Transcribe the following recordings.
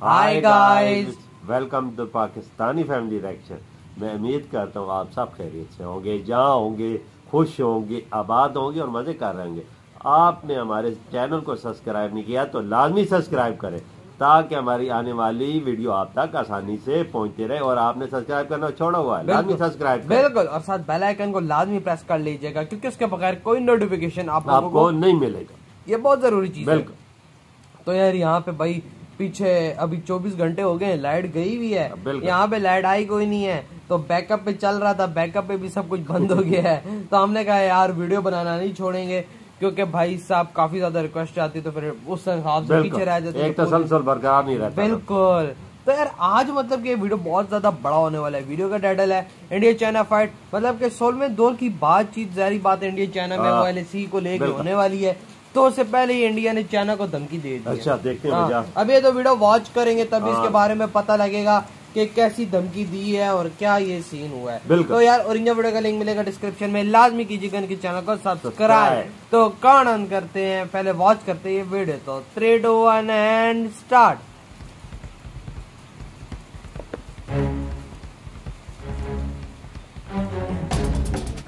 Hi guys, welcome to Pakistani family reaction. मैं उम्मीद करता हूँ आप सब खैरियत से होंगे, जहाँ होंगे खुश होंगे, आबाद होंगे और मजे कर रहे होंगे। आपने हमारे चैनल को सब्सक्राइब नहीं किया तो लाजमी सब्सक्राइब करें ताकि हमारी आने वाली वीडियो आप तक आसानी से पहुंचते रहे। और आपने सब्सक्राइब करना छोड़ा हुआ है, लाजमी सब्सक्राइब करें। बिल्कुल, और साथ बेल आइकन को लाजमी प्रेस कर लीजिएगा क्योंकि उसके बगैर कोई नोटिफिकेशन आपको नहीं मिलेगा। ये बहुत जरूरी चीज है। बिल्कुल। तो यार यहाँ पे भाई पीछे अभी 24 घंटे हो गए, लाइट गई हुई है, यहाँ पे लाइट आई कोई नहीं है। तो बैकअप पे चल रहा था, बैकअप पे भी सब कुछ बंद हो गया है। तो हमने कहा यार वीडियो बनाना नहीं छोड़ेंगे क्योंकि भाई साहब काफी ज्यादा रिक्वेस्ट आती तो फिर उस हिसाब से पीछे रह जाते, एक तसलसल बरकरार नहीं रहता। बिल्कुल। तो यार आज मतलब कि वीडियो बहुत ज्यादा बड़ा होने वाला है। वीडियो का टाइटल है इंडिया चाइना फाइट, मतलब कि 16वें दौर की बातचीत। जारी बात है इंडिया चाइना में वो LAC को लेकर होने वाली है। तो उससे पहले ही इंडिया ने चाइना को धमकी दे दी। अच्छा, देखते हैं। अब ये तो वीडियो वॉच करेंगे तभी इसके बारे में पता लगेगा कि कैसी धमकी दी है और क्या ये सीन हुआ है। तो यार ओरिजिनल वीडियो का लिंक मिलेगा डिस्क्रिप्शन में, लाजमी कीजिएगा इनके चैनल को सब्सक्राइब। तो कौन ऑन करते हैं, पहले वॉच करते हैं ये वीडियो। तो 3, 2, 1 एंड स्टार्ट।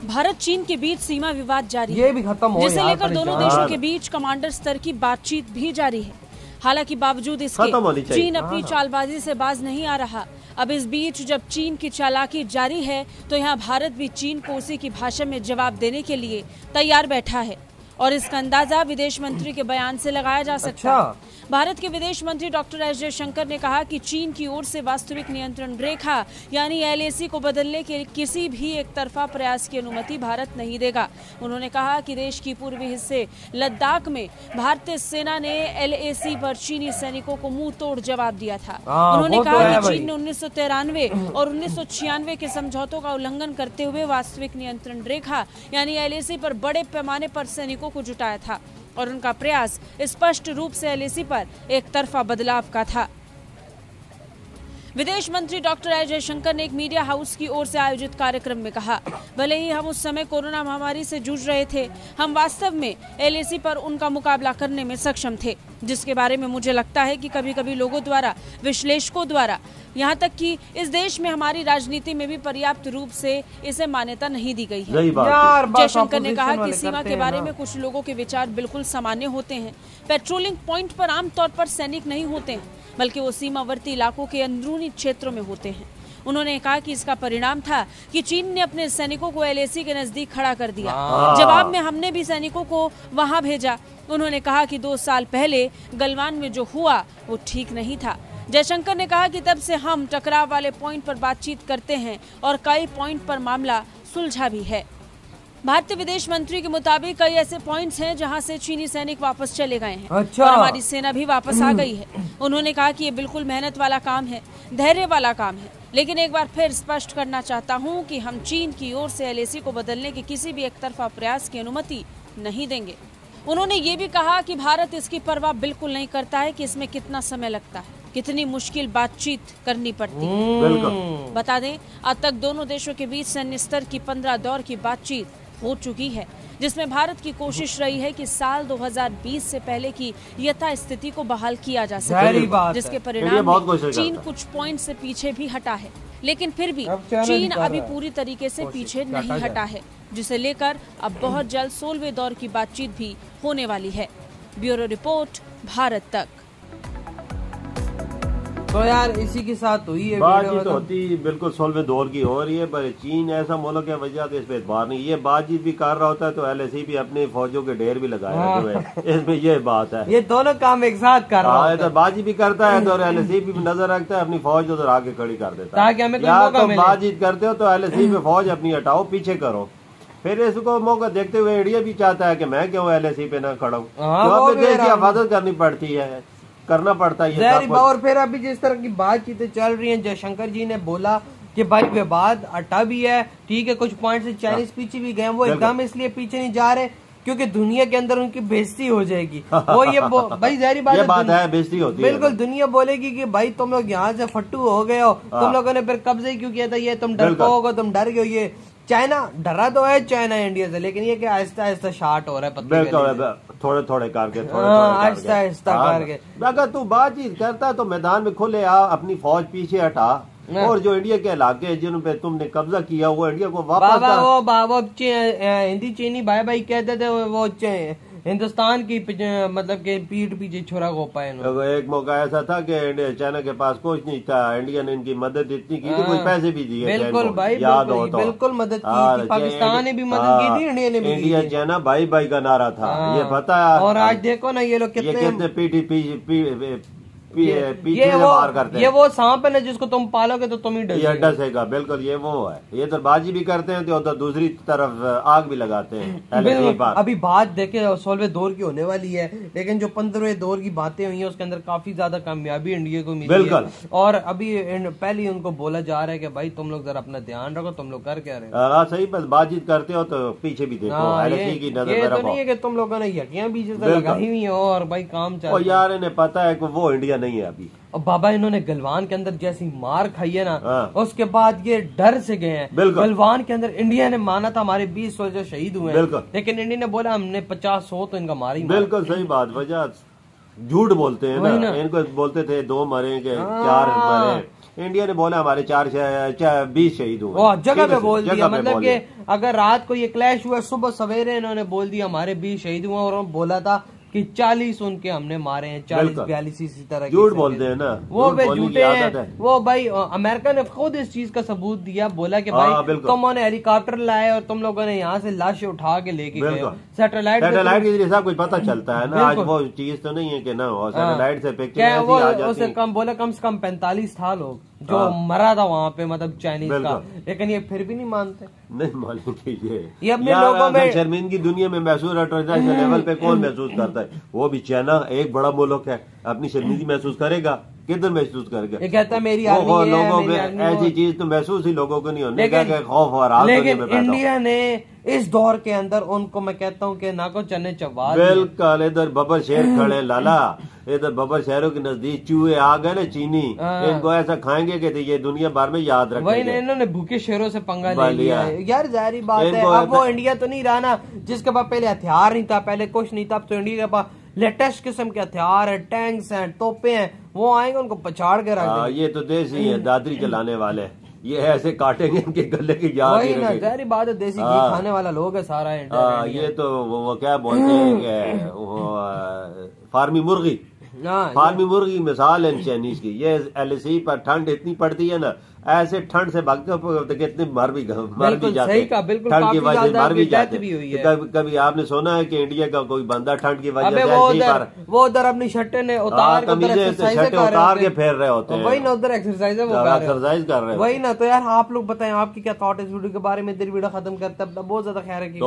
भारत चीन के बीच सीमा विवाद जारी है, ये भी खत्म हो, जिसे लेकर दोनों देशों के बीच कमांडर स्तर की बातचीत भी जारी है। हालांकि बावजूद इसके चीन अपनी चालबाजी से बाज नहीं आ रहा। अब इस बीच जब चीन की चालाकी जारी है तो यहाँ भारत भी चीन को उसी की भाषा में जवाब देने के लिए तैयार बैठा है और इसका अंदाजा विदेश मंत्री के बयान से लगाया जा सकता है। भारत के विदेश मंत्री डॉक्टर एस जयशंकर ने कहा कि चीन की ओर से वास्तविक नियंत्रण रेखा यानी LAC को बदलने के किसी भी एक तरफा प्रयास की अनुमति भारत नहीं देगा। उन्होंने कहा कि देश की पूर्वी हिस्से लद्दाख में भारतीय सेना ने LAC पर चीनी सैनिकों को मुंह तोड़ जवाब दिया था। उन्होंने कहा कि चीन ने 1993 और 1996 के समझौतों का उल्लंघन करते हुए वास्तविक नियंत्रण रेखा यानी LAC पर बड़े पैमाने पर सैनिकों को जुटाया था और उनका प्रयास स्पष्ट रूप से LAC पर एक तरफा बदलाव का था। विदेश मंत्री डॉक्टर एस जयशंकर ने एक मीडिया हाउस की ओर से आयोजित कार्यक्रम में कहा, भले ही हम उस समय कोरोना महामारी से जूझ रहे थे, हम वास्तव में LAC पर उनका मुकाबला करने में सक्षम थे, जिसके बारे में मुझे लगता है कि कभी कभी लोगों द्वारा, विश्लेषकों द्वारा, यहाँ तक कि इस देश में हमारी राजनीति में भी पर्याप्त रूप से इसे मान्यता नहीं दी गई है। जयशंकर ने कहा कि सीमा के बारे में कुछ लोगों के विचार बिल्कुल सामान्य होते हैं। पेट्रोलिंग पॉइंट पर आमतौर पर सैनिक नहीं होते हैं, बल्कि वो सीमावर्ती इलाकों के अंदरूनी क्षेत्रों में होते हैं। उन्होंने कहा कि इसका परिणाम था कि चीन ने अपने सैनिकों को LAC के नजदीक खड़ा कर दिया। जवाब में हमने भी सैनिकों को वहां भेजा। उन्होंने कहा कि 2 साल पहले गलवान में जो हुआ वो ठीक नहीं था। जयशंकर ने कहा कि तब से हम टकराव वाले पॉइंट पर बातचीत करते हैं और कई पॉइंट पर मामला सुलझा भी है। भारतीय विदेश मंत्री के मुताबिक कई ऐसे पॉइंट्स हैं जहां से चीनी सैनिक वापस चले गए हैं और हमारी सेना भी वापस आ गई है। उन्होंने कहा कि ये बिल्कुल मेहनत वाला काम है, धैर्य वाला काम है, लेकिन एक बार फिर स्पष्ट करना चाहता हूं कि हम चीन की ओर से LAC को बदलने के किसी भी एक तरफा प्रयास की अनुमति नहीं देंगे। उन्होंने ये भी कहा कि भारत इसकी परवाह बिल्कुल नहीं करता है कि इसमें कितना समय लगता है, कितनी मुश्किल बातचीत करनी पड़ती है। बता दें, अब तक दोनों देशों के बीच सैन्य स्तर की 15 दौर की बातचीत हो चुकी है, जिसमें भारत की कोशिश रही है कि साल 2020 से पहले की यथा स्थिति को बहाल किया जा सके, जिसके परिणाम में चीन कुछ पॉइंट से पीछे भी हटा है, लेकिन फिर भी चीन अभी पूरी तरीके से पीछे नहीं हटा है, जिसे लेकर अब बहुत जल्द 16वें दौर की बातचीत भी होने वाली है। ब्यूरो रिपोर्ट, भारत तक। तो यार इसी के साथ हुई है बातचीत होती बिल्कुल 16वें दौर की हो रही है, पर चीन ऐसा मुल्क है वजह तो इस पे एतबार नहीं। ये बातचीत भी कर रहा होता है तो LAC भी अपने फौजों के ढेर भी लगाया है। इसमें ये बात है, ये दोनों काम एक साथ कर रहा है। तो बातचीत भी करता है तो LAC भी नजर रखता है, अपनी फौज उधर आगे खड़ी कर देता है। ताकि हमें बातचीत करते हो तो LAC में फौज अपनी हटाओ, पीछे करो। फिर इसको मौका देखते हुए इंडिया भी चाहता है कि मैं क्यों LAC पे ना खड़ा हूँ, तो अपने देश की हिफाजत करनी पड़ती है, करना पड़ता है। और फिर अभी जिस तरह की बातचीतें चल रही हैं, जयशंकर जी ने बोला कि भाई विवाद अटा भी है, ठीक है, कुछ पॉइंट से चाइनीज पीछे भी गए, वो एकदम इसलिए पीछे नहीं जा रहे क्योंकि दुनिया के अंदर उनकी बेइज्जती हो जाएगी। वो ये भाई जारी बात है, बेइज्जती होती है। बिल्कुल, दुनिया बोलेगी कि भाई तुम लोग यहाँ से फट्टू हो गए हो, तुम लोगों ने फिर कब्जे क्यों किया था, ये तुम डरपोक हो, तुम डर गए हो, ये चाइना डरा तो है चाइना इंडिया से, लेकिन ये कि आहिस्ता आहिस्ता शार्ट हो रहा है थोड़े थोड़े करके आहिस्ता आहिस्ता करके। अगर तू बातचीत करता तो मैदान में खुले आ, अपनी फौज पीछे हटा, और जो इंडिया के इलाके जिन पे तुमने कब्जा किया वो इंडिया को वापस बाबा हिंदी चीनी भाई भाई कहते थे वो हिंदुस्तान की मतलब के पीठ पीछे छुरा को पाए। एक मौका ऐसा था कि चाइना के पास कुछ नहीं था, इंडिया ने इनकी मदद इतनी की थी, कुछ पैसे भी दिए। बिल्कुल भाई, याद हो तो बिल्कुल मदद की थी, पाकिस्तान ने भी मदद की थी, इंडिया ने भी। इंडिया चाइना भाई भाई का नारा था, ये पता है। और आज देखो ना ये लोग कितने पीछे मार करते हैं। ये वो सांप है ना जिसको तुम पालोगे तो तुम ही डसेगा। बिल्कुल ये वो है, ये तो बाजी भी करते हैं तो दूसरी तरफ आग भी लगाते हैं। अभी बात देखे 16वें दौर की होने वाली है, लेकिन जो 15वें दौर की बातें हुई है उसके अंदर काफी ज्यादा कामयाबी इंडिया को मिली है। और अभी पहले ही उनको बोला जा रहा है कि भाई तुम लोग जरा अपना ध्यान रखो, तुम लोग कर क्या रहे हो। सही, बस बातचीत करते हो तो पीछे भी देखो, ये तो नहीं है कि तुम लोगों ने यकियां पीछे से लगाई हुई है और भाई काम चल। यार इन्हें पता है कि वो इंडिया नहीं है अभी। और बाबा इन्होंने गलवान के अंदर जैसी मार खाई है ना, उसके बाद ये डर से गए हैं। गलवान के अंदर इंडिया ने माना था हमारे 20 सोल्जर शहीद हुए हैं, लेकिन इंडिया ने बोला हमने 50-100 तो इनका मारी। बिल्कुल सही बात, वजह झूठ बोलते हैं ना। इनको बोलते थे 2 मरेंगे 4 मरे, इंडिया ने बोला हमारे 20 शहीद हुए। जगह पे बोल दिया, मतलब कि अगर रात को ये क्लैश हुआ, सुबह सवेरे इन्होंने बोल दिया हमारे 20 शहीद हुए, और बोला था कि 40 उनके हमने मारे हैं, 40-42 इसी तरह झूठ बोलते हैं ना, वो वे झूठे हैं। वो भाई अमेरिका ने खुद इस चीज का सबूत दिया, बोला कि भाई तुमने हेलीकॉप्टर लाए और तुम लोगों ने यहाँ से लाशें उठा के लेके गए, सैटेलाइट के जरिए सब कुछ पता चलता है ना। आज वो चीज तो नहीं है कि ना सैटेलाइट से पिक्चर कम बोला कम से कम 45 था लोग जो मरा था वहाँ पे, मतलब चाइनीज का, लेकिन ये फिर भी नहीं मानते। नहीं मानते ये अपने लोगों में शर्मिंदगी दुनिया में महसूस इंटरनेशनल लेवल पे कौन महसूस करता है? वो भी चाइना एक बड़ा मुल्क है, अपनी शर्मिंदगी महसूस करेगा, किधर महसूस करेगा? ये कहता है मेरी लोगों में ऐसी चीज तो महसूस ही लोगों को नहीं होने का, खौफ और राहत। लेकिन इंडिया ने इस दौर के अंदर उनको मैं कहता हूँ कि ना को चने चबा। बिल्कुल, इधर बबर शेर खड़े लाला, इधर बबर शहरों के नजदीक चूहे आ गए ना चीनी, इनको ऐसा खाएंगे कि ये दुनिया भर में याद रखेंगे। वही ना, इन्होंने भूखे शेरों से पंगा ले लिया है यार, जाहिर बात है। अब वो इंडिया तो नहीं रहा ना जिसके पास पहले हथियार नहीं था, पहले कुछ नहीं था। अब तो इंडिया के पास लेटेस्ट किस्म के हथियार है, टैंक्स हैं, तोपे हैं, वो आएंगे उनको पछाड़ के रख देंगे। ये तो देसी है, दादरी चलाने वाले, ये ऐसे काटेंगे इनके गले की याद। वही ना, जाहिर बात है, देसी घी खाने वाला लोग है सारा। ये तो वो क्या बोलते हैं फार्मी मुर्गी, फार्मी मुर्गी मिसाल है चाइनीज की। ये एलएसी पर ठंड इतनी पड़ती है ना, ऐसे ठंड से भागते कितने मर भी जाते हैं, ठंड की वजह से मर भी जाते हैं। कभी आपने सुना है कि इंडिया का कोई बंदा ठंड की वजह से वो उधर अपनी शर्टें उतार के फेर रहे होते हैं, वही ना, उधर एक्सरसाइज कर रहे हैं। वही ना। तो यार आप लोग बताएं आपकी क्या थॉट इस वीडियो के बारे में। वीडियो खत्म करते हैं, बहुत ज्यादा ख्याल रखिए।